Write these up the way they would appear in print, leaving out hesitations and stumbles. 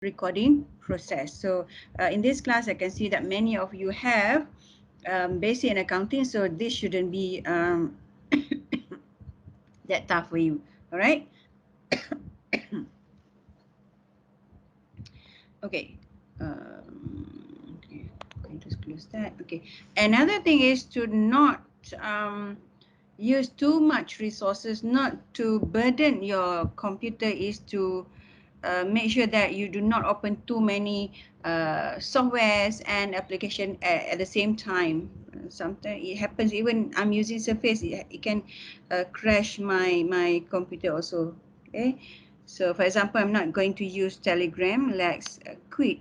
recording process. So in this class, I can see that many of you have basic in accounting, so this shouldn't be that tough for you. All right. Okay. Okay. Going to close that. Okay. Another thing is to not use too much resources, not to burden your computer, is to make sure that you do not open too many softwares and application at the same time. Sometimes it happens, even I'm using Surface, it can crash my computer also. Okay. So for example, I'm not going to use Telegram. Let's quit.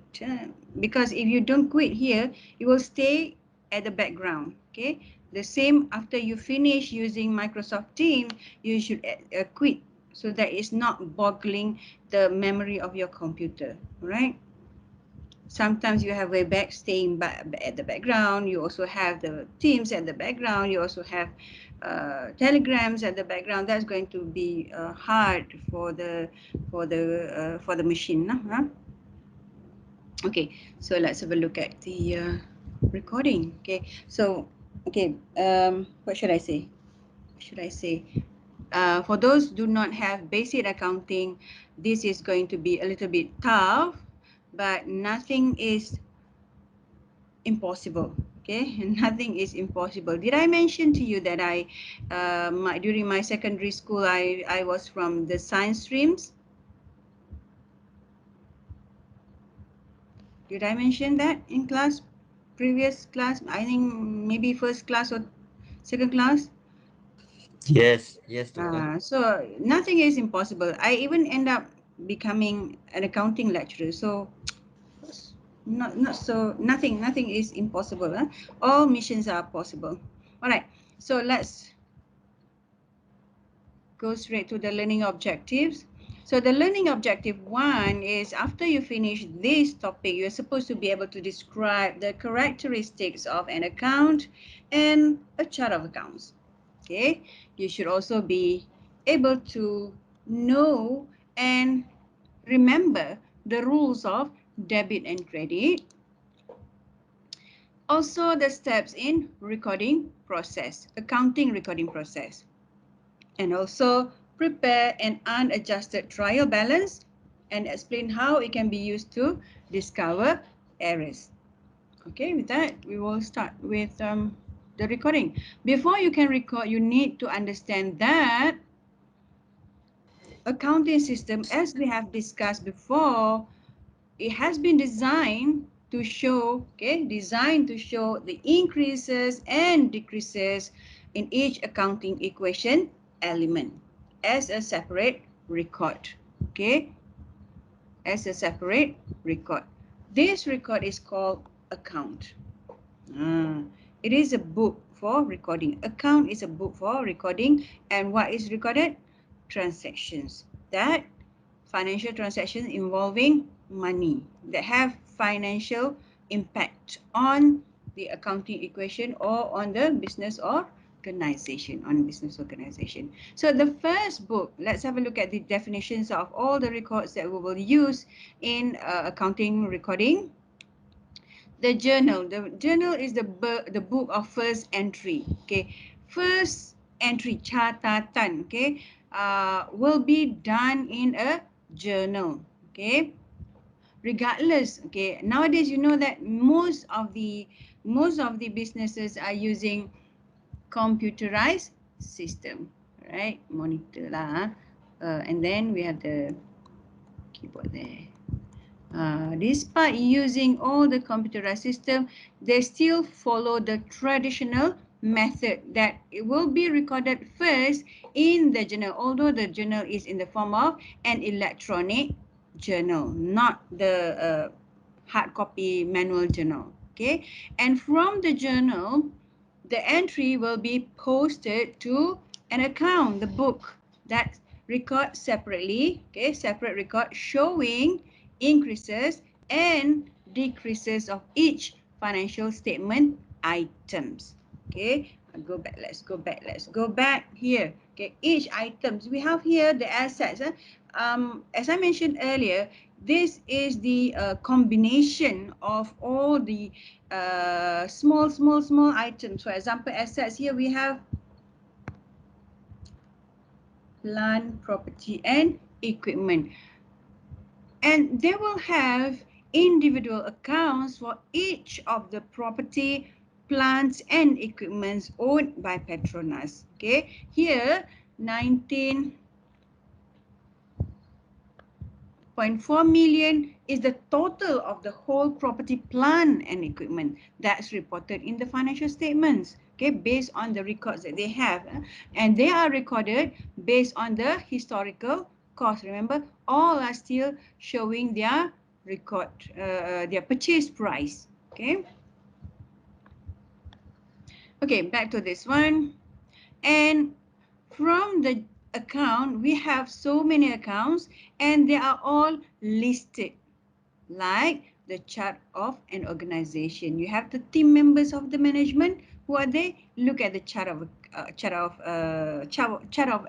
Because if you don't quit here, it will stay at the background. Okay. The same after you finish using Microsoft Teams, you should quit so that it's not boggling the memory of your computer. Right. Sometimes you have Webex staying at the background. You also have the Teams at the background. You also have Telegrams at the background. That's going to be hard for the machine. Huh? Okay, so let's have a look at the recording. Okay, so okay, what should I say? What should I say? For those who do not have basic accounting, this is going to be a little bit tough, but nothing is impossible. Okay, nothing is impossible. Did I mention to you that during my secondary school, I was from the science streams? Did I mention that in class, previous class? I think maybe first class or second class. Yes, yes, Doktor. So nothing is impossible. I even end up becoming an accounting lecturer. So not so nothing is impossible. Huh? All missions are possible. All right. So let's go straight to the learning objectives. So the learning objective 1 is, after you finish this topic, you're supposed to be able to describe the characteristics of an account and a chart of accounts. Okay, you should also be able to know and remember the rules of debit and credit. Also the steps in recording process, accounting recording process. And also prepare an unadjusted trial balance and explain how it can be used to discover errors. Okay, with that, we will start with the recording. Before you can record, you need to understand that accounting system, as we have discussed before, it has been designed to show, the increases and decreases in each accounting equation element as a separate record. Okay, as a separate record. This record is called account. Ah, it is a book for recording. Account is a book for recording. And what is recorded? Transactions. That financial transactions involving money that have financial impact on the accounting equation or on the business or organization. So the first book, let's have a look at the definitions of all the records that we will use in accounting recording. The journal is the book of first entry. Okay, first entry, catatan, okay, will be done in a journal. Okay, regardless. Okay, nowadays you know that most of the businesses are using computerized system, right? Monitor lah. And then we have the keyboard there. Despite using all the computerized system, they still follow the traditional method that it will be recorded first in the journal, although the journal is in the form of an electronic journal, not the hard copy manual journal. Okay, and from the journal, the entry will be posted to an account, the book, that record separately. Okay, separate record showing increases and decreases of each financial statement items. Okay, let's go back here. Okay, each items we have here, the assets. As I mentioned earlier, this is the combination of all the small items. For example, assets, here we have land, property, and equipment. And they will have individual accounts for each of the property, plants, and equipments owned by Petronas. Okay, here 19.4 million is the total of the whole property, plant, and equipment that's reported in the financial statements. Okay, based on the records that they have, and they are recorded based on the historical cost. Remember, all are still showing their record, their purchase price. Okay. Okay, back to this one. And from the account, we have so many accounts, and they are all listed like the chart of an organization. You have the team members of the management. Who are they? Look at the chart of chart of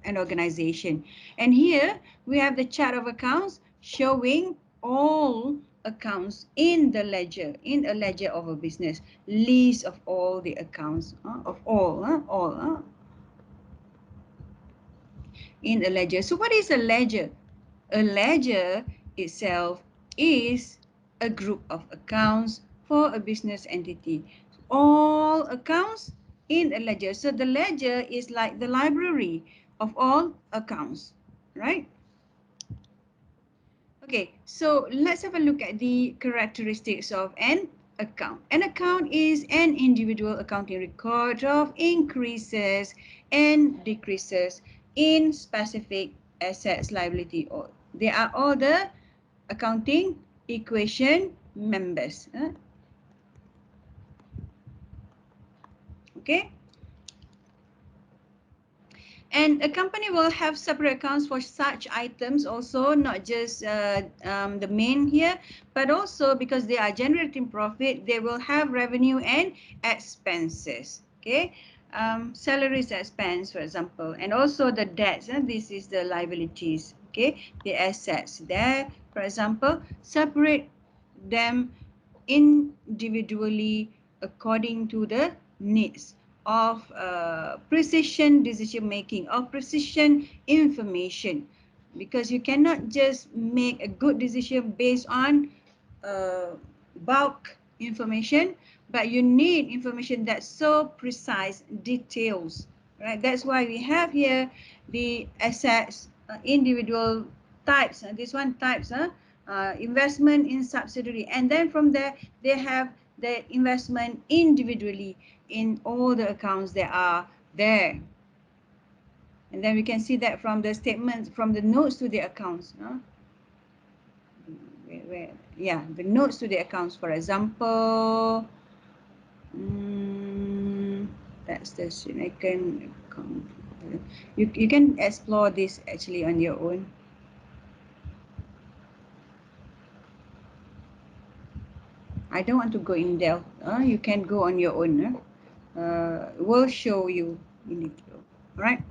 an organization. And here we have the chart of accounts showing all accounts in the ledger, in a ledger of a business, list of all the accounts, of all in a ledger. So what is a ledger? A ledger itself is a group of accounts for a business entity. All accounts in a ledger. So the ledger is like the library of all accounts, right? Okay, so let's have a look at the characteristics of an account. An account is an individual accounting record of increases and decreases in specific assets, liability, or they are all the accounting equation members. Okay. And a company will have separate accounts for such items also, not just the main here, but also because they are generating profit, they will have revenue and expenses. Okay, salaries expense, for example, and also the debts. This is the liabilities. Okay, the assets there, for example, separate them individually according to the needs of precision decision making, of precision information, because you cannot just make a good decision based on uh, bulk information, but you need information that's so precise, details, right? That's why we have here the assets, individual types. This one types, investment in subsidiary, and then from there they have the investment individually in all the accounts that are there. And then we can see that from the statements, from the notes to the accounts. Yeah, the notes to the accounts, for example, that's the second account. You can explore this actually on your own. I don't want to go in depth. You can go on your own. We'll show you in detail. Right?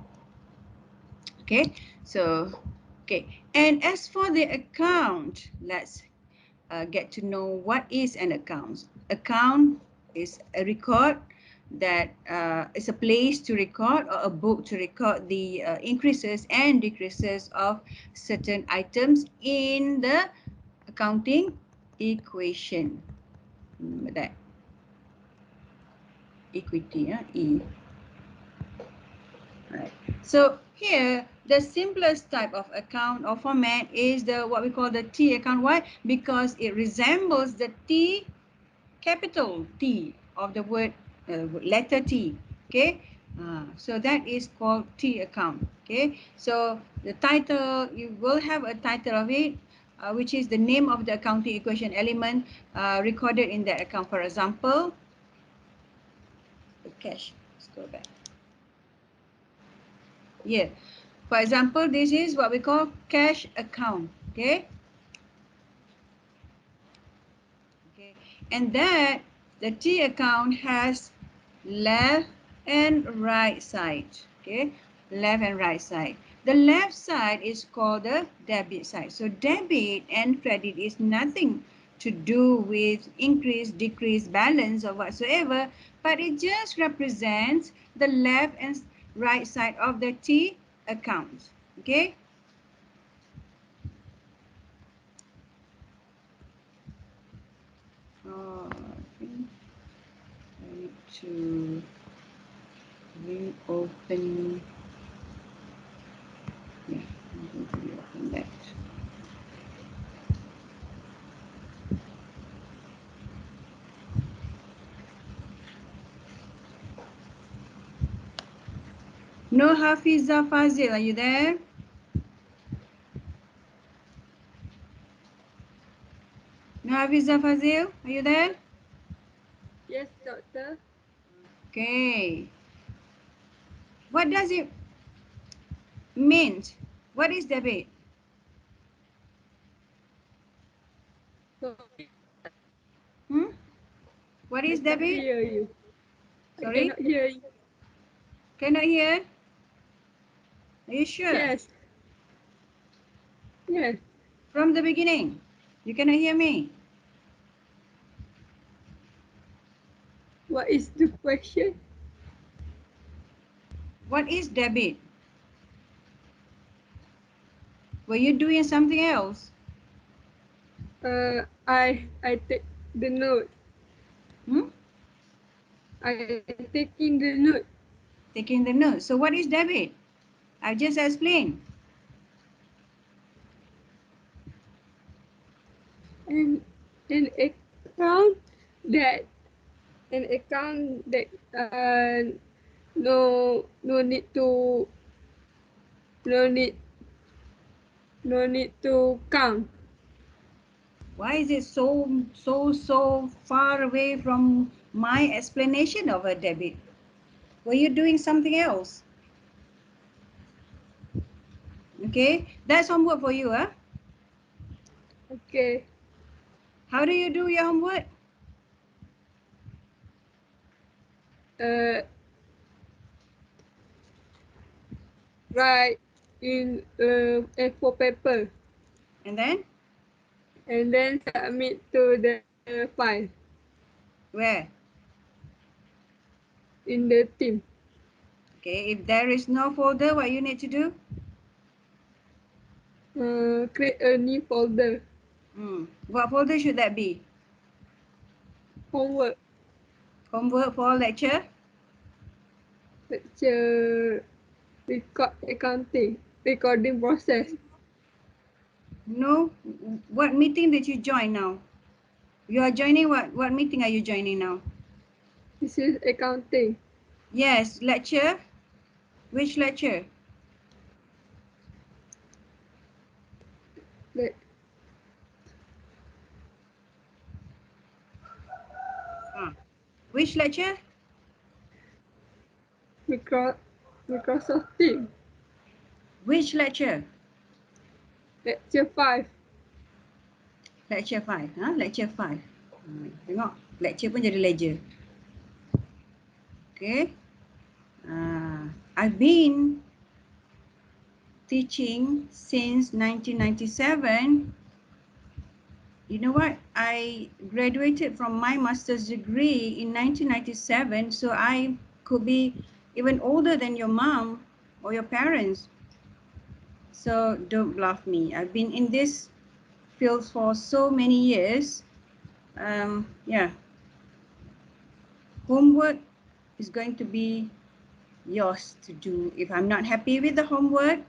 Okay. So, okay. And as for the account, let's get to know what is an account. Account is a record that is a place to record, or a book to record the increases and decreases of certain items in the accounting equation. Remember that. Equity, E. Right. So here, the simplest type of account or format is the what we call the T account. Why? Because it resembles the T, capital T of the word letter T. Okay. So that is called T account. Okay. So the title, you will have a title of it, which is the name of the accounting equation element recorded in that account. For example, the cash. Let's go back. Yeah. For example, this is what we call cash account. Okay. Okay. And that the T account has left and right side. Okay. Left and right side. The left side is called the debit side. So debit and credit is nothing to do with increase, decrease, balance or whatsoever, but it just represents the left and right side of the T account. Okay? I think I need to reopen. Yeah, I'm going to reopen that. No Hafiza Fazil, are you there? No Hafiza Fazil, are you there? Yes, doctor. Okay. What does it mean? What is debit? Sorry, Hmm? What I is can't debit? hear you. I Sorry? cannot hear you. Cannot hear? Are you sure? Yes, yes. From the beginning. You cannot hear me. What is the question? What is debit? Were you doing something else? I take the note. Hmm? I taking the note. Taking the note. So what is debit? I just explained. And an account that an account that no need to no need no need to count. Why is it so far away from my explanation of a debit? Were you doing something else? Okay, that's homework for you, huh? Okay. How do you do your homework? Uh, write in A4 paper And then and then submit to the file where? in the team. Okay, if there is no folder, what you need to do? Create a new folder. What folder should that be? Homework, Homework for lecture? lecture, recording process. No. What meeting did you join now? You are joining what? What meeting are you joining now? This is accounting. Yes, lecture. Which lecture? Like Ah. Which lecture? micro, Microsoft Team. Which lecture? Lecture 5. Lecture 5. Lecture 5. Tengok, lecture pun jadi ledger. Okay. I've been teaching since 1997. You know what? I graduated from my master's degree in 1997, so I could be even older than your mom or your parents. So don't bluff me. I've been in this field for so many years. Yeah, homework is going to be yours to do. If I'm not happy with the homework,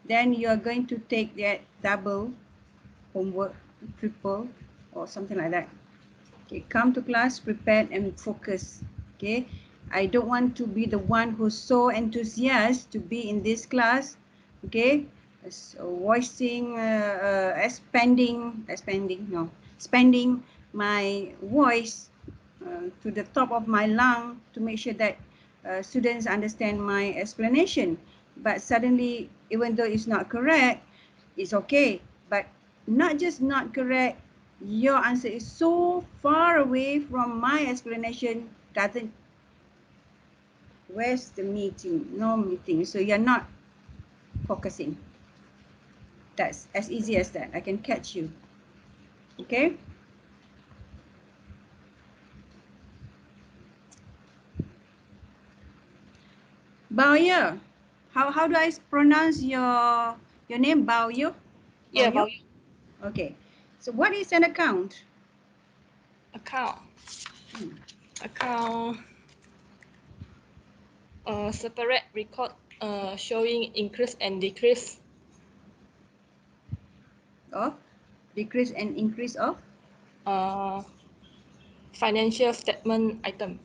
then you're going to take that double homework, triple, or something like that. Okay, come to class prepared and focus. Okay, I don't want to be the one who's so enthusiastic to be in this class. Okay, so voicing, spending my voice to the top of my lung to make sure that students understand my explanation. But suddenly, even though it's not correct, it's okay. But not just not correct, your answer is so far away from my explanation, doesn't, where's the meeting? No meeting. So you're not focusing. That's as easy as that. I can catch you. Okay. Baoye. How do I pronounce your name? Baoye? Yeah, Baoye? about Okay. So what is an account? account. Hmm. Account separate record showing increase and decrease. Of decrease and increase of Uh, Financial statement item.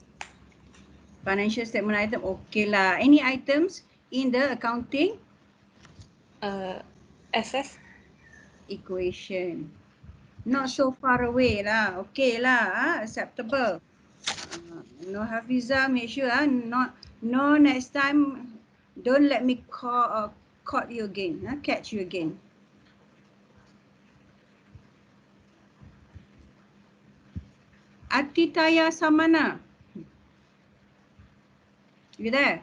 financial statement item. Okay lah. Any items in the accounting Assets. equation. Not so far away lah. Okay lah. Acceptable. No Hafiza, make sure not no next time don't let me caught you again. Catch you again. Atitaya Samana. You there?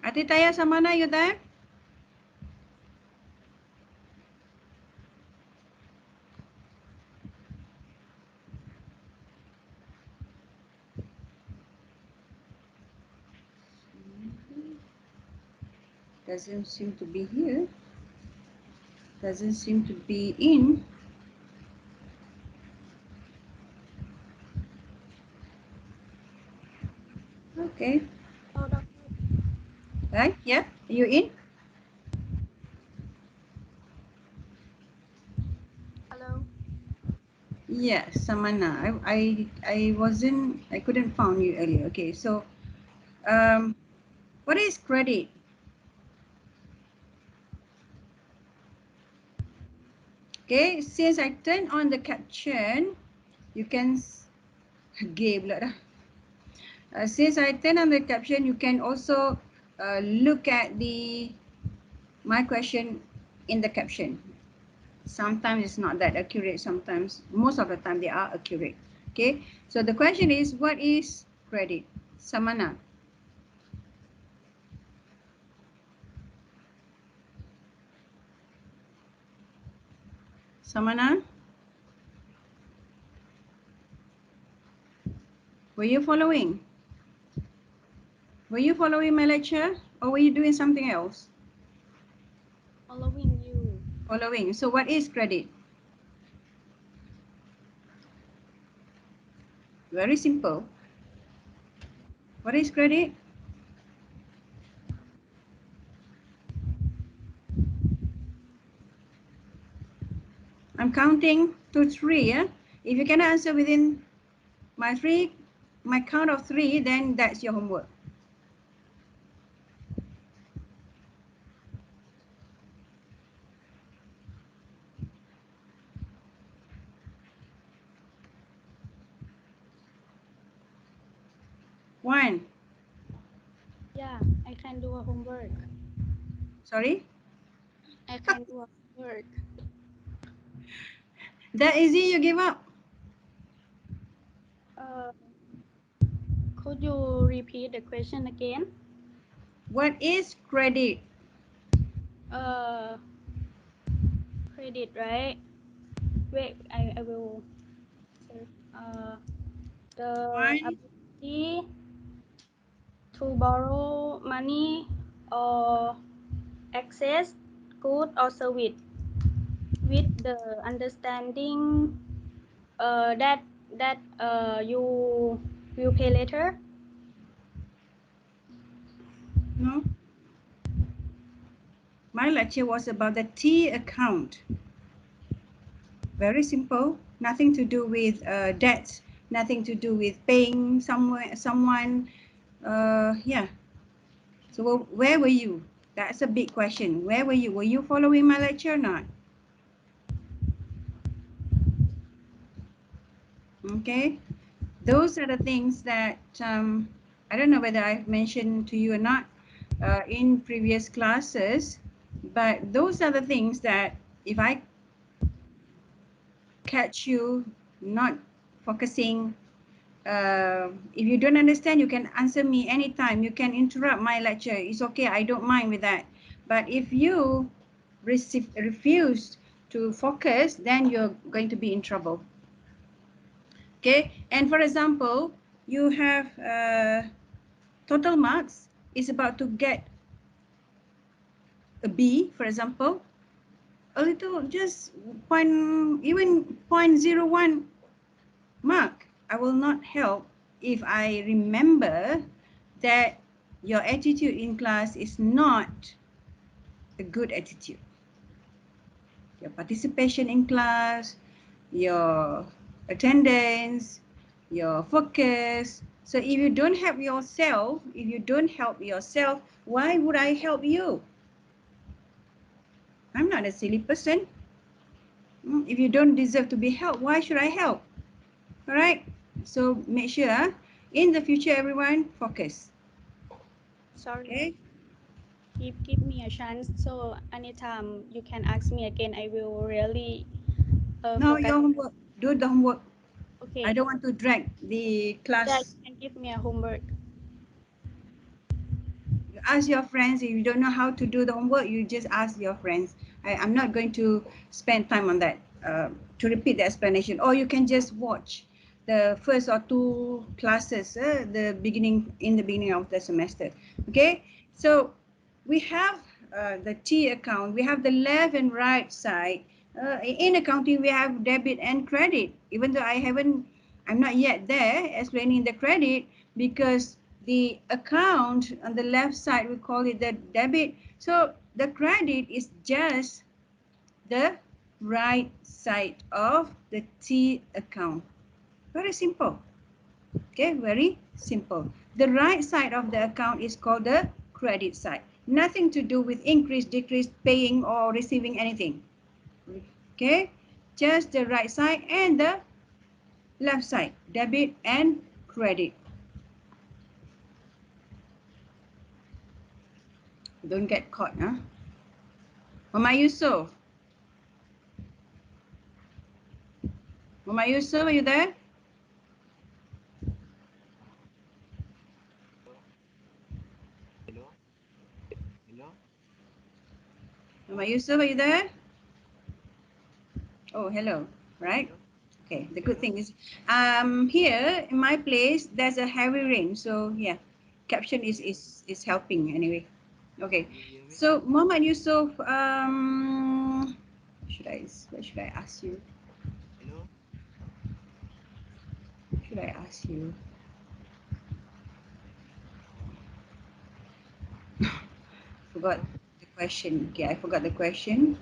Atitaya Samana, you there? Doesn't seem to be here. Doesn't seem to be in. Okay. Oh, doctor. Right? Yeah. Are you in? Hello. Yeah, Samana. I couldn't find you earlier. Okay, so what is credit? Okay, since I turn on the caption, you can gay pula dah. Since I turn on the caption, you can also look at my question in the caption. Sometimes it's not that accurate. Sometimes, most of the time, they are accurate. Okay, so the question is, what is credit? Samana. Samana, were you following? Were you following my lecture or were you doing something else? Following you. Following. So what is credit? Very simple. What is credit? I'm counting to 3. Yeah? If you cannot answer within my count of 3, then that's your homework. One. Yeah, I can do a homework. Sorry? I can do a homework. That easy, you give up. Uh, could you repeat the question again? What is credit? Uh, Credit, right? Wait, I will answer. The One. ability to borrow money or access good or service with the understanding that you will pay later. No. My lecture was about the T account. Very simple. Nothing to do with debts. Nothing to do with paying someone. Yeah. So where were you? That's a big question. Where were you? Were you following my lecture or not? Okay. Those are the things that I don't know whether I've mentioned to you or not in previous classes, but those are the things that if I catch you not focusing If you don't understand, you can answer me anytime. You can interrupt my lecture. It's okay. I don't mind with that. But if you refuse to focus, then you're going to be in trouble. Okay. And for example, you have total marks is about to get a B, for example, a little just even 0.01 mark. I will not help if I remember that your attitude in class is not a good attitude. Your participation in class, your attendance, your focus. So if you don't help yourself, why would I help you? I'm not a silly person. If you don't deserve to be helped, why should I help? All right. So make sure in the future, everyone focus. Sorry. Okay. Give me a chance. So anytime you can ask me again, I will really No, focus. your homework. Do the homework. I Okay. don't want to drag the Yeah, class. you can give me a homework. You ask your friends. If you don't know how to do the homework, you just ask your friends. I'm not going to spend time on that to repeat the explanation. Or you can just watch the first or two classes, in the beginning of the semester. Okay, so we have the T account. We have the left and right side. In accounting, we have debit and credit. Even though I'm not yet there explaining the credit, because the account on the left side, we call it the debit. So the credit is just the right side of the T account. Very simple. Okay, very simple. The right side of the account is called the credit side. Nothing to do with increase, decrease, paying or receiving anything. Okay, just the right side and the left side, debit and credit. Don't get caught, huh? Mama Yusuf. Mama Yusuf, are you there? Hello? Hello? Mama Yusuf, are you there? Oh, hello. Right. Hello? Okay. The good Hello? thing is, here in my place, there's a heavy rain. So yeah, caption is helping anyway. Okay. Can you hear me? So Muhammad Yusuf, what should I ask you? Hello? Should I ask you? Forgot Hello? the question. Okay, I forgot the question.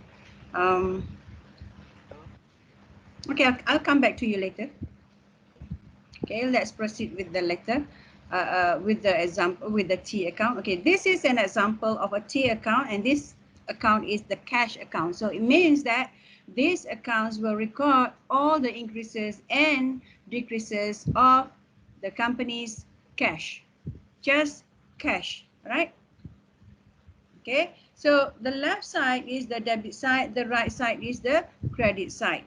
Um, Hello? okay, I'll come back to you later. Okay, let's proceed with the letter, with the example, with the T account. Okay, this is an example of a T account, and this account is the cash account. So it means that these accounts will record all the increases and decreases of the company's cash, just cash, right? Okay, so the left side is the debit side, the right side is the credit side.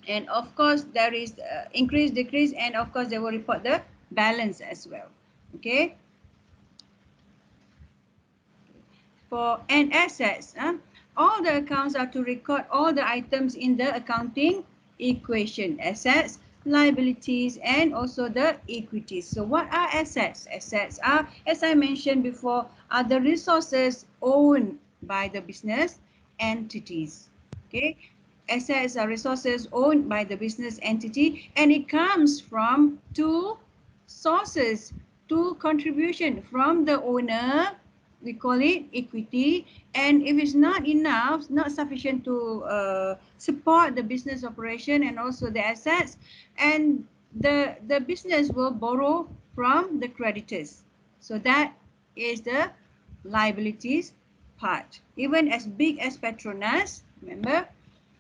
And of course there is increase, decrease, and of course they will report the balance as well. Okay, for and assets, all the accounts are to record all the items in the accounting equation: assets, liabilities, and also the equities. So what are assets? Assets are, as I mentioned before, are the resources owned by the business entities. Okay, assets are resources owned by the business entity, and it comes from two sources, two contribution from the owner. We call it equity. And if it's not enough, not sufficient to support the business operation and also the assets, and the business will borrow from the creditors. So that is the liabilities part. Even as big as Petronas, remember,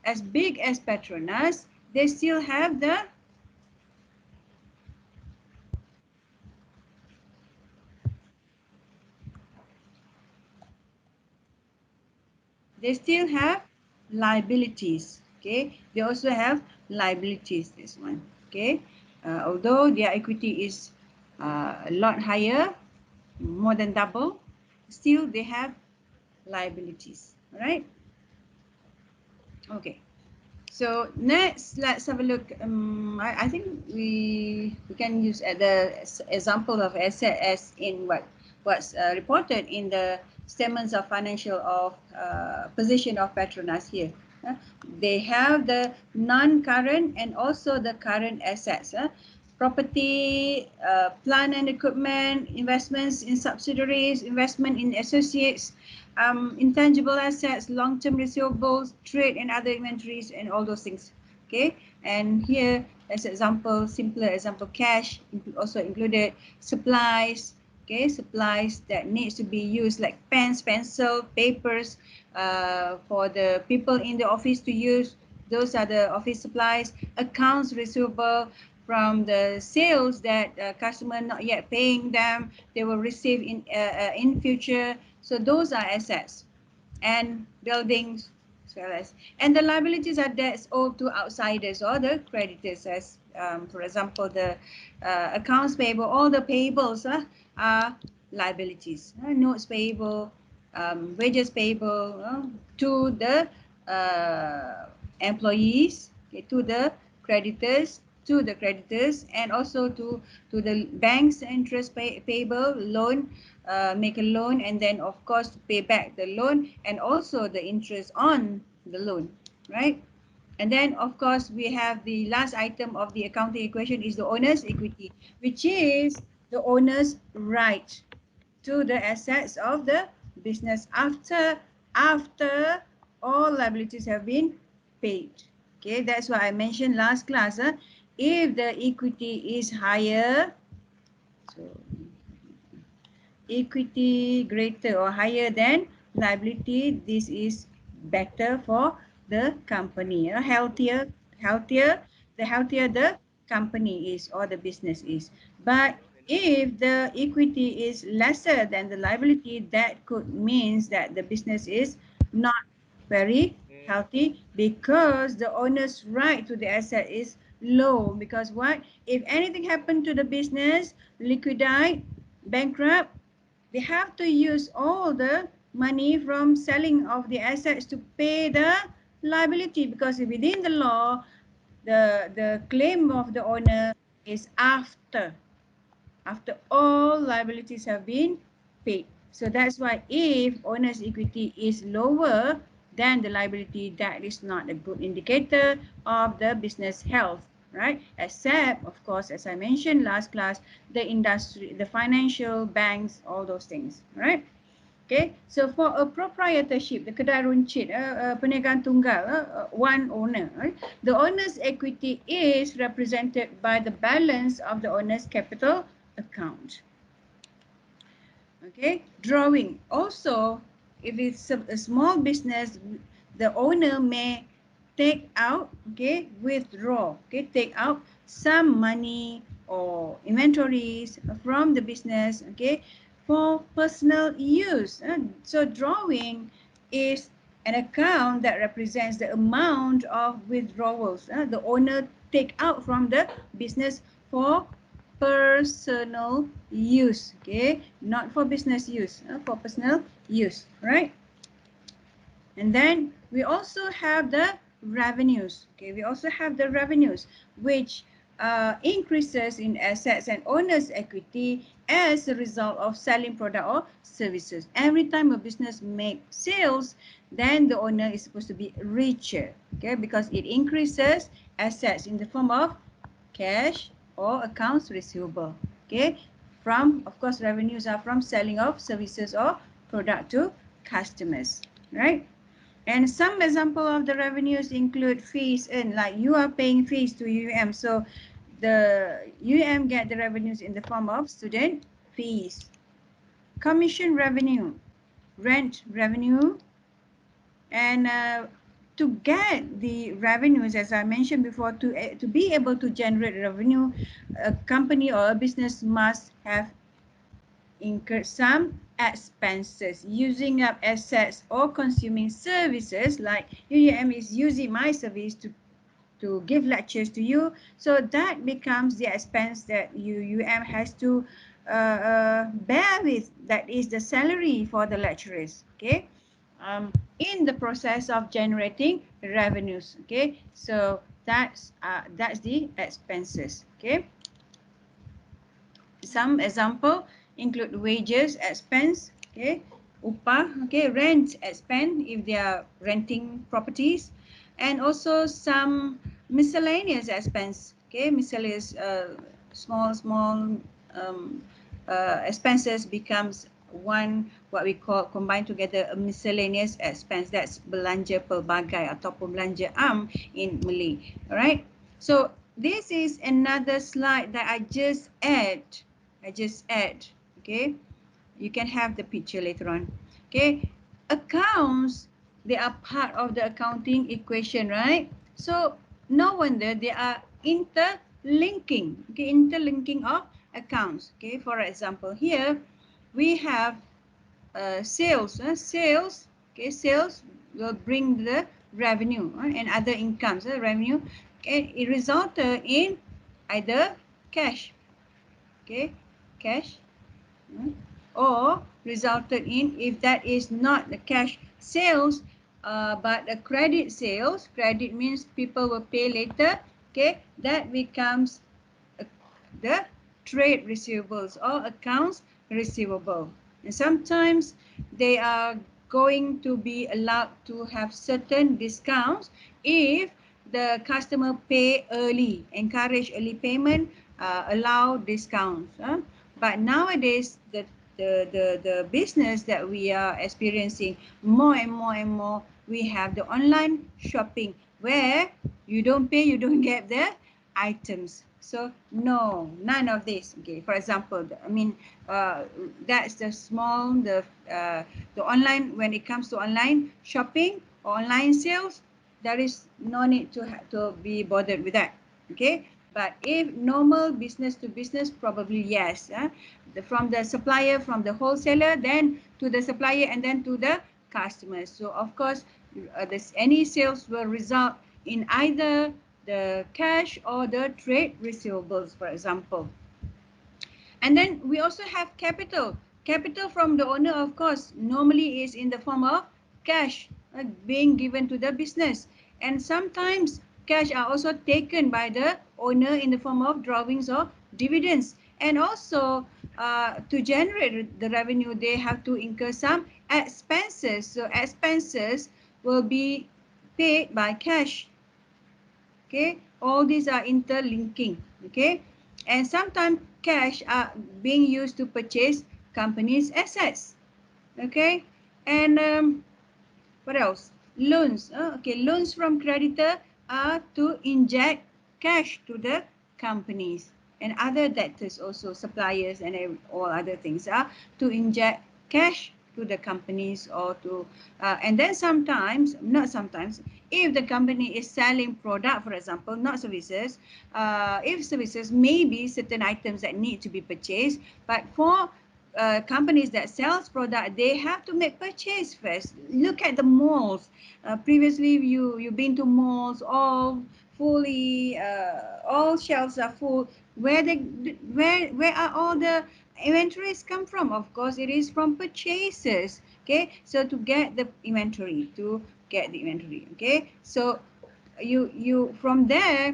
as big as Petronas, they still have liabilities. Okay, they also have liabilities, this one. Okay, Although their equity is a lot higher, more than double, still they have liabilities. All right. Okay. So next, let's have a look. I think we can use the example of asset as in what's reported in the statements of financial of position of Petronas here. They have the non-current and also the current assets. Property, plant and equipment, investments in subsidiaries, investment in associates, intangible assets, long-term receivables, trade and other inventories, and all those things. Okay, and here as example, simpler example, cash also included, supplies. Okay, supplies that needs to be used like pens, pencil, papers, for the people in the office to use. Those are the office supplies. Accounts receivable from the sales that customer not yet paying them, they will receive in future. So those are assets. And buildings as well as, and the liabilities are debts owed to outsiders or the creditors, as for example the accounts payable, all the payables are liabilities. Notes payable, wages payable to the employees, okay, to the creditors, and also to the bank's interest payable, loan, make a loan, and then of course pay back the loan and also the interest on the loan, right? And then of course we have the last item of the accounting equation is the owner's equity, which is the owner's right to the assets of the business after all liabilities have been paid. Okay, that's why I mentioned last class. If the equity is higher, so equity greater or higher than liability, this is better for the company. Healthier, the healthier the company is or the business is. But Hello, hello. if the equity is lesser than the liability, that could means that the business is not very healthy because the owner's right to the asset is low. Because what? If anything happened to the business, liquidate, bankrupt, they have to use all the money from selling of the assets to pay the liability, because within the law, the claim of the owner is after all liabilities have been paid. So that's why if owner's equity is lower than the liability, that is not a good indicator of the business health, right? Except, of course, as I mentioned last class, the industry, the financial banks, all those things, right? Okay, so for a proprietorship, the kedai runcit, perniagaan tunggal, one owner, right? The owner's equity is represented by the balance of the owner's capital account. Okay, drawing. Also, if it's a small business, the owner may take out, okay, withdraw, okay, take out some money or inventories from the business, okay, for personal use. So drawing is an account that represents the amount of withdrawals the owner take out from the business for personal use, okay, not for business use, for personal use, right? And then we also have the revenues. Okay, we also have the revenues, which increases in assets and owner's equity as a result of selling product or services. Every time a business makes sales, then the owner is supposed to be richer, okay, because it increases assets in the form of cash or accounts receivable. Okay, from, of course, revenues are from selling of services or product to customers, right? And some example of the revenues include fees earned, like you are paying fees to UM. So the UM get the revenues in the form of student fees, commission revenue, rent revenue, and to get the revenues, as I mentioned before, to be able to generate revenue, a company or a business must have incurred some expenses, using up assets or consuming services, like UUM is using my service to to give lectures to you. So that becomes the expense that UUM has to bear with. That is the salary for the lecturers. Okay, in the process of generating revenues. Okay, so that's the expenses. Okay, some example include wages expense. Okay, upah. Okay, rent expense if they are renting properties, and also some miscellaneous expense. Okay, miscellaneous small expenses becomes one, what we call combine together, a miscellaneous expense. That's belanja pelbagai ataupun belanja in Malay. Alright, so this is another slide that I just add. Okay, you can have the picture later on. Okay, accounts, they are part of the accounting equation, right? So no wonder they are interlinking. Okay, interlinking of accounts. Okay, for example, here we have sales. Sales. Okay, sales will bring the revenue and other incomes. Revenue, okay, it resulted in either cash. Okay, cash, or resulted in, if that is not the cash sales, but a credit sales. Credit means people will pay later. Okay, that becomes the trade receivables or accounts receivable. And sometimes they are going to be allowed to have certain discounts if the customer pay early, encourage early payment, allow discounts. But nowadays, the business that we are experiencing more and more and more, we have the online shopping where you don't pay, you don't get the items. So no, none of this. Okay, for example, that's the small, the online, when it comes to online shopping or online sales, there is no need to be bothered with that. Okay, but if normal business to business, probably yes. From the supplier, from the wholesaler, then to the supplier, and then to the customers. So of course, any sales will result in either the cash or the trade receivables, for example. And then we also have capital. Capital from the owner, of course, normally is in the form of cash being given to the business. And sometimes cash are also taken by the owner in the form of drawings or dividends. And also to generate the revenue, they have to incur some expenses. So expenses will be paid by cash. Okay, all these are interlinking. Okay, and sometimes cash are being used to purchase companies assets. Okay, and what else? Loans. Okay, loans from creditor are to inject cash to the companies, and other debtors also, suppliers and all other things are to inject cash to the companies, or to and then sometimes, not sometimes, if the company is selling product, for example, not services, if services, maybe certain items that need to be purchased, but for companies that sells product, they have to make purchase first. Look at the malls. Previously, you've been to malls, all fully, all shelves are full. Where are all the inventories come from? Of course, it is from purchases. Okay, so to get the inventory, okay, so you from there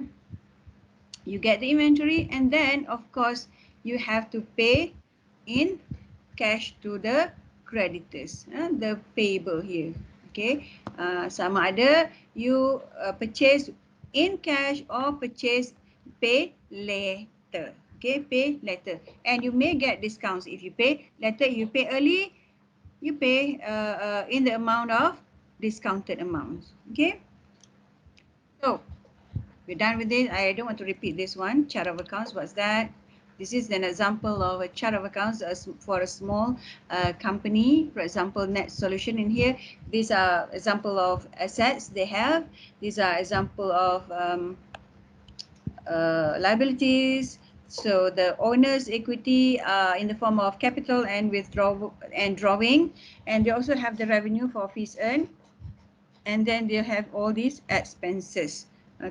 you get the inventory, and then of course you have to pay in cash to the creditors, the payable here. Okay, sama ada you purchase in cash or pay later. Okay, pay later, and you may get discounts if you pay later. If you pay early, you pay in the amount of discounted amounts. Okay, so we're done with this. I don't want to repeat this one. Chart of accounts, what's that? This is an example of a chart of accounts for a small company. For example, Net Solution in here. These are example of assets they have. These are example of liabilities. So the owner's equity in the form of capital and drawing. And they also have the revenue for fees earned. And then they have all these expenses.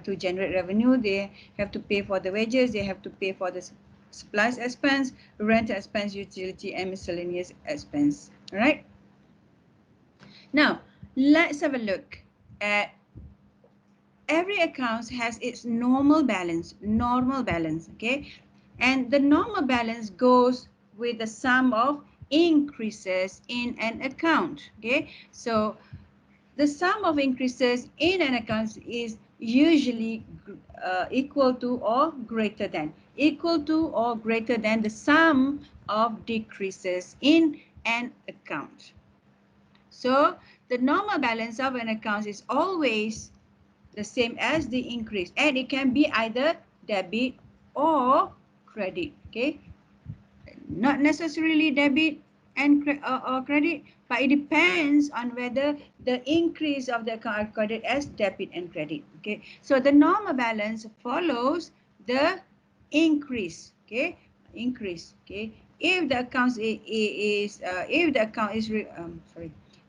to generate revenue. They have to pay for the wages, they have to pay for the supplies expense, rent expense, utility, and miscellaneous expense. All right. Now, let's have a look at every account has its normal balance, okay? And the normal balance goes with the sum of increases in an account, okay? So the sum of increases in an account is usually equal to or greater than the sum of decreases in an account. So the normal balance of an account is always the same as the increase, and it can be either debit or credit, okay? Not necessarily debit and or credit, but it depends on whether the increase of the account are recorded as debit and credit, okay? So the normal balance follows the increase, okay? Increase, okay? If the account is if the account is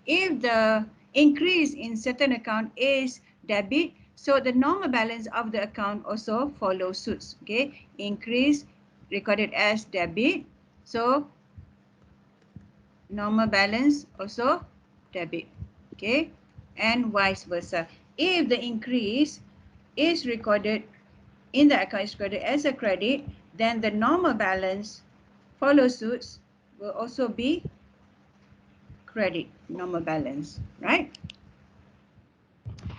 if the increase in certain account is debit, so the normal balance of the account also follows suit, okay? Increase recorded as debit, so normal balance also debit, okay? And vice versa. If the increase is recorded in the account is recorded as a credit, then the normal balance follow suits will also be credit, normal balance, right?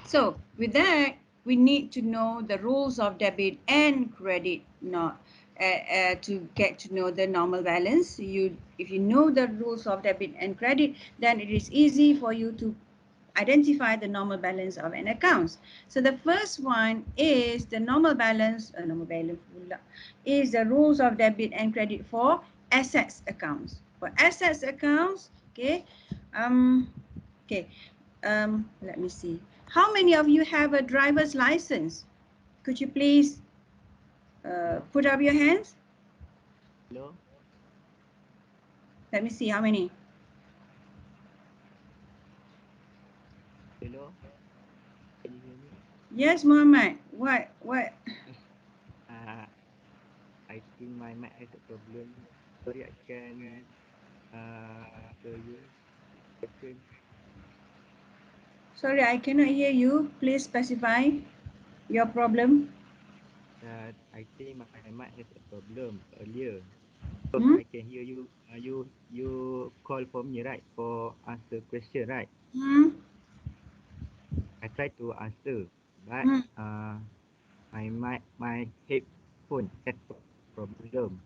So with that, we need to know the rules of debit and credit, not to get to know the normal balance. If you know the rules of debit and credit, then it is easy for you to identify the normal balance of an account. So the first one is the normal balance is the rules of debit and credit for assets accounts. For assets accounts, okay, okay, let me see. How many of you have a driver's license? Could you please Hello? put up your hands? Hello? Let me see how many. Hello? Can you hear me? Yes, Muhammad. What? Uh, I think my mic has a problem. Sorry, I can answer you question. Sorry, I cannot hear you. Please specify your problem. I think my mic has a problem earlier. So Hmm? I can hear you. You call for me, right? For answer question, right? Hmm? I try to answer, but Hmm? my headphone has problem.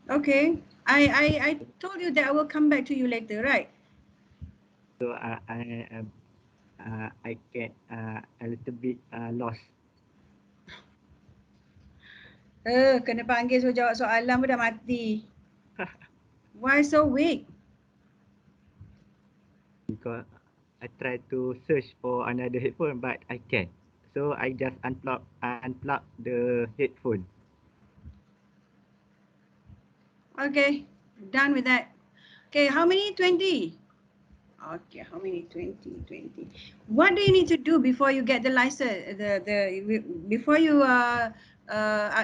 Okay. I told you that I will come back to you later, right? So I get a little bit lost. Kena panggil suruh jawab soalan pun dah mati. Why so weak? Because I try to search for another headphone, but I can't. So I just unplug the headphone. Okay. Done with that. Okay, how many? 20? Okay, how many? 20. What do you need to do before you get the license? Before you are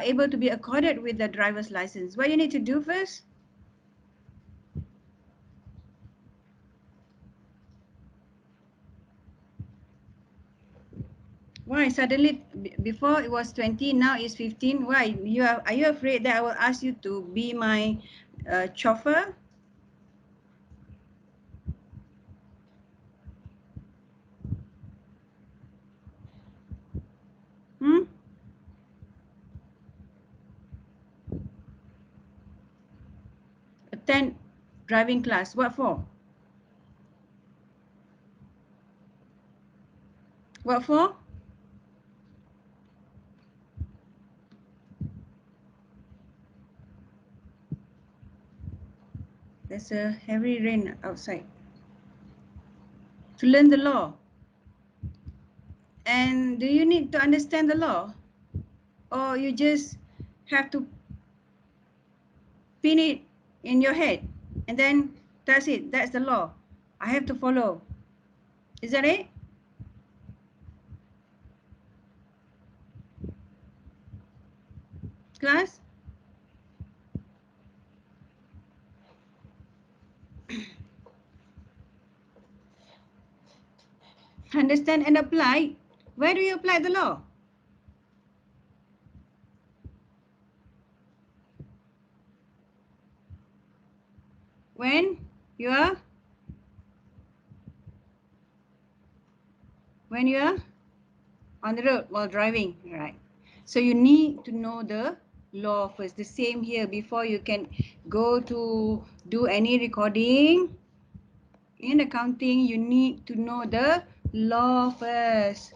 able to be accorded with the driver's license, what you need to do first? Why suddenly before it was 20, now it's 15? Why are you afraid that I will ask you to be my chauffeur? Hmm? Attend driving class. What for? What for? There's a heavy rain outside. To learn the law. And do you need to understand the law? Or you just have to pin it in your head and then that's it, that's the law, I have to follow? Is that it? class? Understand and apply. Where do you apply the law? When you are when you are on the road while driving, right? So you need to know the law first. The same here. Before you can go to do any recording in accounting, you need to know the law first.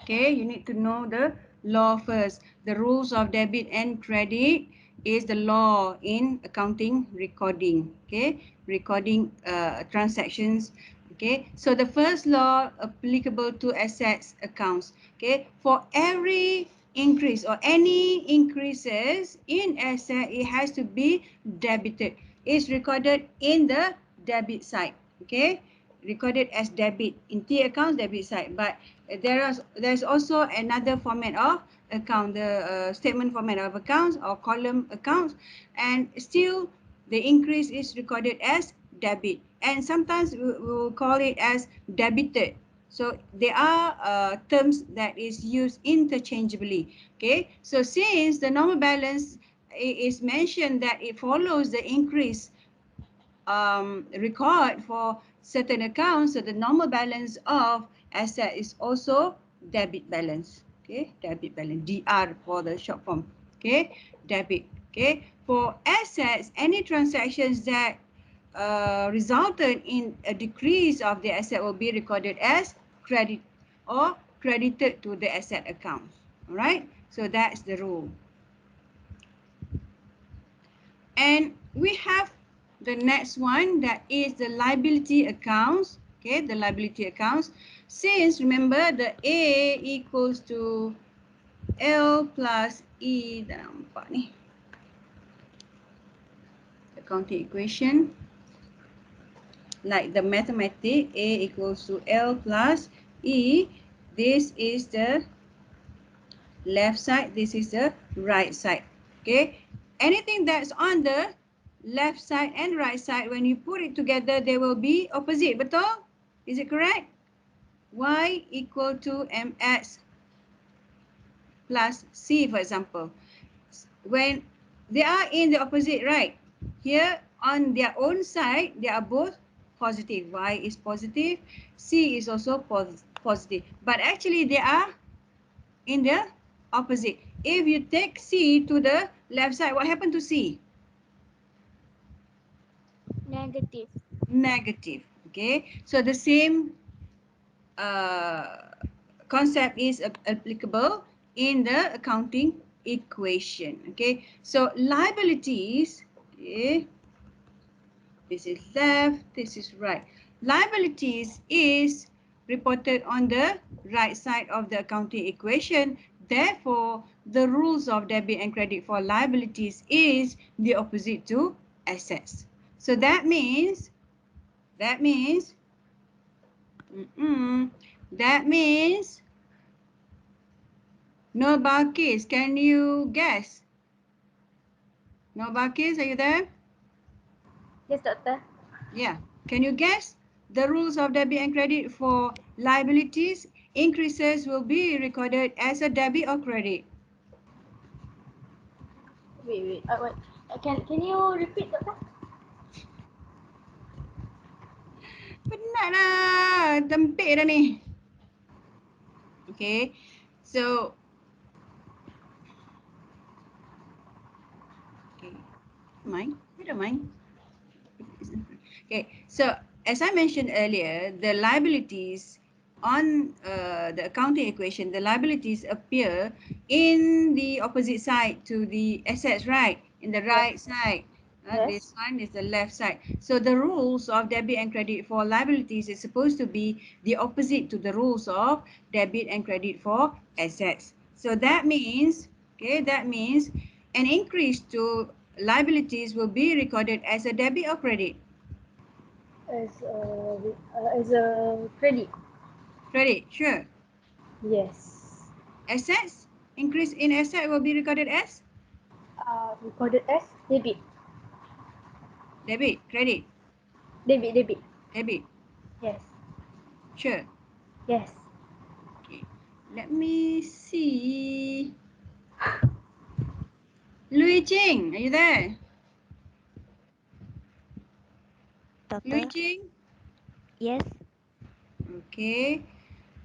Okay, you need to know the law first. The rules of debit and credit is the law in accounting recording. Okay, recording transactions. Okay, so the first law applicable to assets accounts. Okay, for every increase or any increases in asset, it has to be debited. It's recorded in the debit side. Okay, recorded as debit in T accounts, debit side. But there's also another format of account, the statement format of accounts or column accounts, and still the increase is recorded as debit, and sometimes we will call it as debited. So there are terms that is used interchangeably. Okay, so since the normal balance is mentioned that it follows the increase record for certain accounts, so the normal balance of asset is also debit balance. Okay, debit balance, DR for the short form. Okay, debit. Okay, for assets, any transactions that resulted in a decrease of the asset will be recorded as credit or credited to the asset account. All right, so that's the rule. And we have the next one, that is the liability accounts. Okay, the liability accounts. Since remember the A equals to L plus E, dah nampak ni, accounting equation, like the mathematic, A equals to L plus E. This is the left side, this is the right side. Okay, anything that's on the left side and right side, when you put it together, they will be opposite. Betul? Is it correct? Y equal to mx plus c, for example. When they are in the opposite, right? Here on their own side, they are both positive. Y is positive, c is also positive. But actually they are in the opposite. If you take C to the left side, what happened to C? Negative. Negative. Okay, so the same uh, concept is applicable in the accounting equation. Okay, so liabilities, okay, this is left, this is right. Liabilities is reported on the right side of the accounting equation. Therefore, the rules of debit and credit for liabilities is the opposite to assets. So that means, that means, that means, no Balkis, can you guess? No Balkis, are you there? Yes, doctor. Yeah. Can you guess the rules of debit and credit for liabilities? Increases will be recorded as a debit or credit. Wait. Wait. Can you repeat, doctor? Penat lah. Tempik dah ni. Okay. So, okay. Mine? I don't mind. Okay, so as I mentioned earlier, the liabilities on the accounting equation, the liabilities appear in the opposite side to the assets, right? In the Yes. right side. This Yes. one is the left side. So the rules of debit and credit for liabilities is supposed to be the opposite to the rules of debit and credit for assets. So that means, okay, that means an increase to liabilities will be recorded as a debit or credit. As a credit. Credit, sure. Yes. Assets, Increase in asset will be recorded as Recorded as debit. debit, credit, Debit. debit. Yes. Sure. Yes. Okay. Let me see. Lui Ching, are you there? Lui Doctor? Ching? Yes. Okay.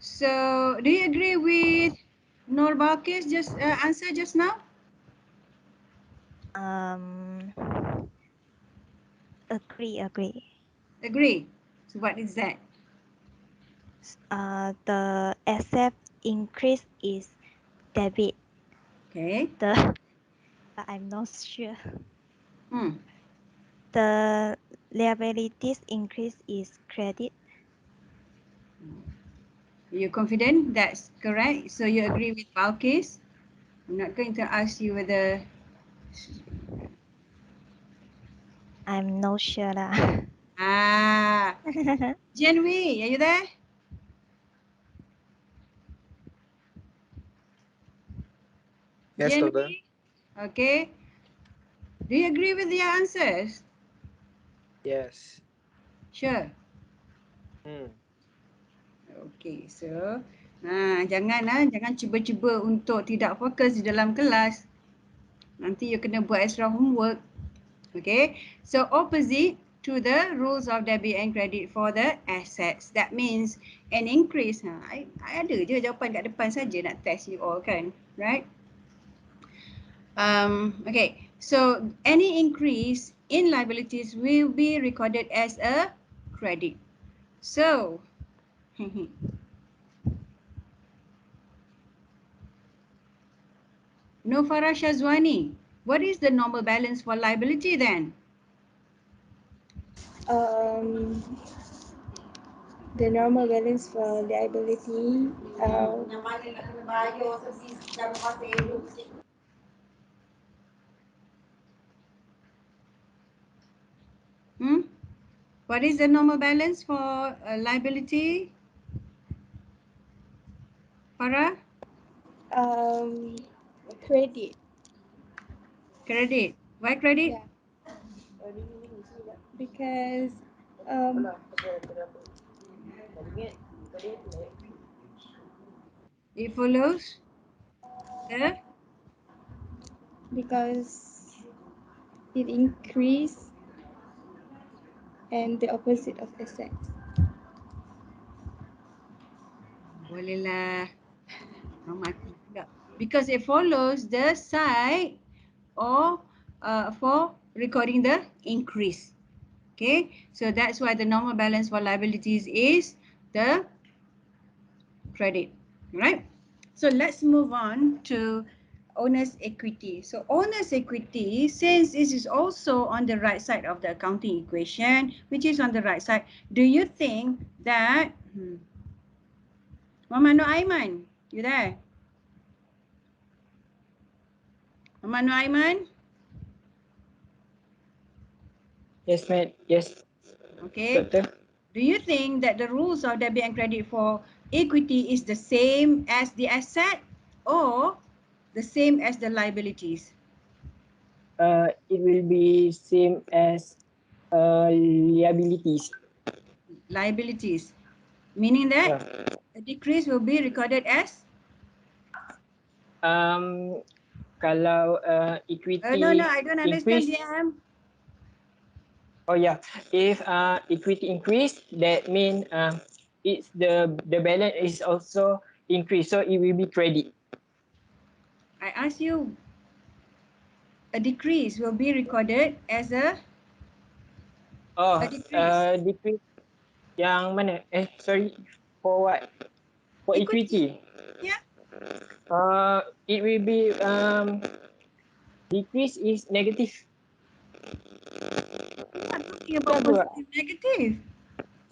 So, do you agree with Nur Balkis just answer just now? Um, agree. Agree. So, what is that? The asset increase is debit. Okay. The but I'm not sure. Hmm. The liabilities increase is credit. You're confident that's correct? So, you agree with Balkis? I'm not going to ask you whether. I'm not sure lah. Ah, Jenwy, are you there? Yes, doctor. Jenwy? Okay. Do you agree with your answers? Yes. Sure. Hmm. Okay, so jangan cuba-cuba untuk tidak fokus di dalam kelas. Nanti you kena buat extra homework. Okay, so opposite to the rules of debit and credit for the assets. That means an increase. I ada je jawapan kat depan saja nak test you all kan, right? Okay, so any increase in liabilities will be recorded as a credit. So, Nofara Shazwani, what is the normal balance for liability then? Um, the normal balance for liability. Hmm? What is the normal balance for liability? Farah? Um, Credit. Credit. Why credit? Yeah. Because um, It follows the because it increase and the opposite of assets. boleh lah. Mati pula. Because it follows the side or for recording the increase. Okay, so that's why the normal balance for liabilities is the credit, right? So let's move on to owner's equity. So owner's equity, since this is also on the right side of the accounting equation, which is on the right side, do you think that Muhammad Nur Aiman, you there? Muhammad Nur Aiman? Yes, ma'am. Yes, Okay. doctor. Do you think that the rules of debit and credit for equity is the same as the asset or the same as the liabilities? It will be same as liabilities. Liabilities, meaning that Yeah. a decrease will be recorded as Kalau no, equity I don't understand, increase, DM. oh yeah, if equity increase, that mean it's the balance is also increase, so it will be credit. I ask you, a decrease will be recorded as Oh, a decrease. decrease yang mana? Sorry, for what? For Equity, equity. yeah. It will be decrease is negative. I'm not talking about Tak apa. positive, negative.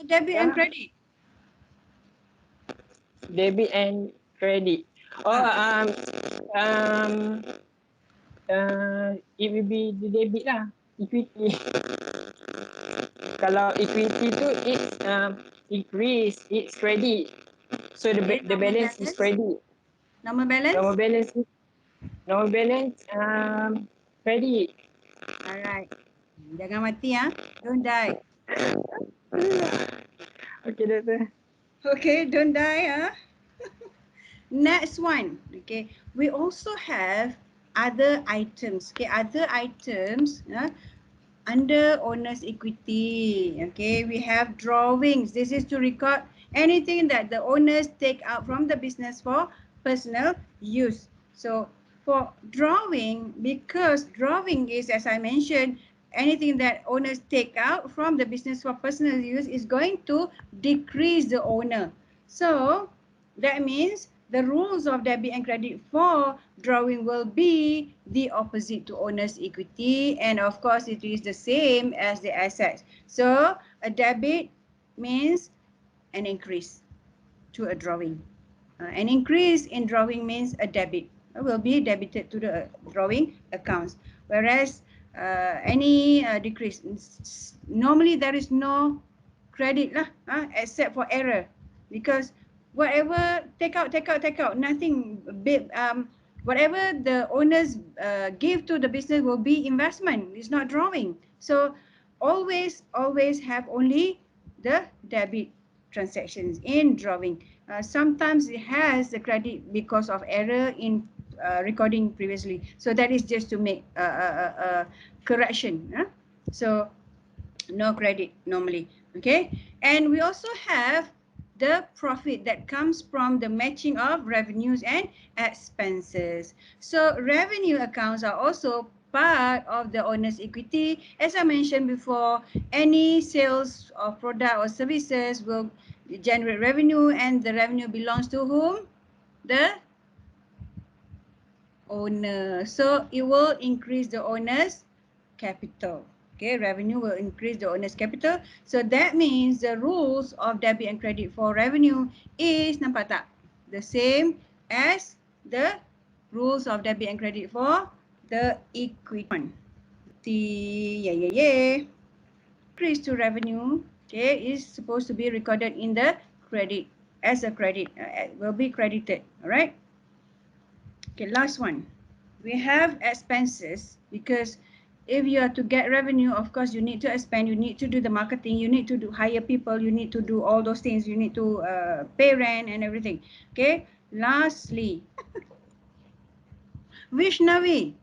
Debit and Yeah. credit. Debit and credit. Oh, Ah, um, it will be the debit lah. Equity. Kalau equity tu it's increase, it's credit. So okay, the normal balance is balance. credit. Normal balance? Normal balance, normal balance, credit. Alright. Jangan mati ah. Don't die. Okay, doktor. Okay, don't die ah. Next one. Okay. We also have other items. Okay, other items. Under owner's equity, okay, we have drawings. This is to record anything that the owners take out from the business for personal use. So for drawing, because drawing is, as I mentioned, anything that owners take out from the business for personal use is going to decrease the owner. So that means the rules of debit and credit for drawing will be the opposite to owner's equity, and of course it is the same as the assets. So a debit means an increase to a drawing. An increase in drawing means a debit will be debited to the drawing accounts, whereas any decrease, normally there is no credit lah, except for error, because whatever take out, nothing big. Whatever the owners give to the business will be investment. It's not drawing. So always have only the debit transactions in drawing. Sometimes it has the credit because of error in recording previously. So that is just to make a correction. So no credit normally. Okay, and we also have the profit that comes from the matching of revenues and expenses. So revenue accounts are also part of the owner's equity. As I mentioned before, any sales of product or services will generate revenue, and the revenue belongs to whom? The owner. So it will increase the owner's capital. Okay, revenue will increase the owner's capital. So that means the rules of debit and credit for revenue is, nampak tak? The same as the rules of debit and credit for the equity. Yeah, yeah, yeah. Increase to revenue, okay, is supposed to be recorded in the credit as a credit, will be credited. All right. Okay, last one. We have expenses, because if you are to get revenue, of course you need to expand, you need to do the marketing, you need to do hire people, you need to do all those things, you need to pay rent and everything. Okay, lastly, Vishnavi,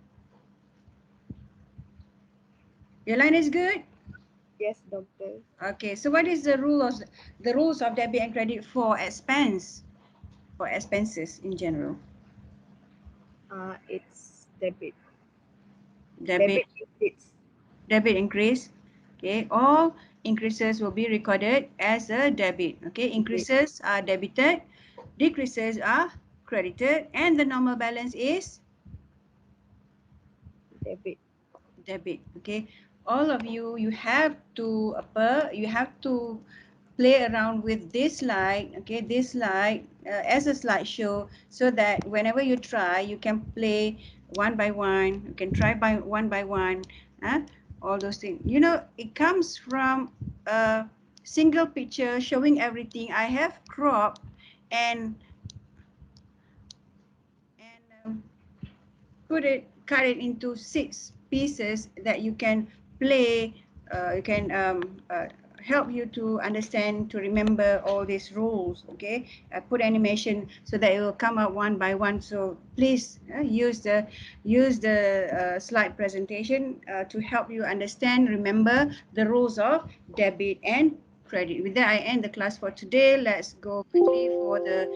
your line is good. Yes, doctor. Okay, so what is the rules of debit and credit for expenses in general? It's debit. Debit, Debit increase. debit increase. Okay, all increases will be recorded as a debit. Okay, Debit. increases are debited, decreases are credited, and the normal balance is Debit. debit. Okay, all of you, you have to play around with this slide. Okay, this slide as a slideshow, so that whenever you try, you can play one by one, you can try by one, uh, all those things. You know, it comes from a single picture showing everything. I have cropped and and cut it into 6 pieces that you can play. You can help you to understand, to remember all these rules. Okay, put animation so that it will come out one by one. So please use the slide presentation to help you understand, remember the rules of debit and credit. With that, I end the class for today. Let's go quickly for the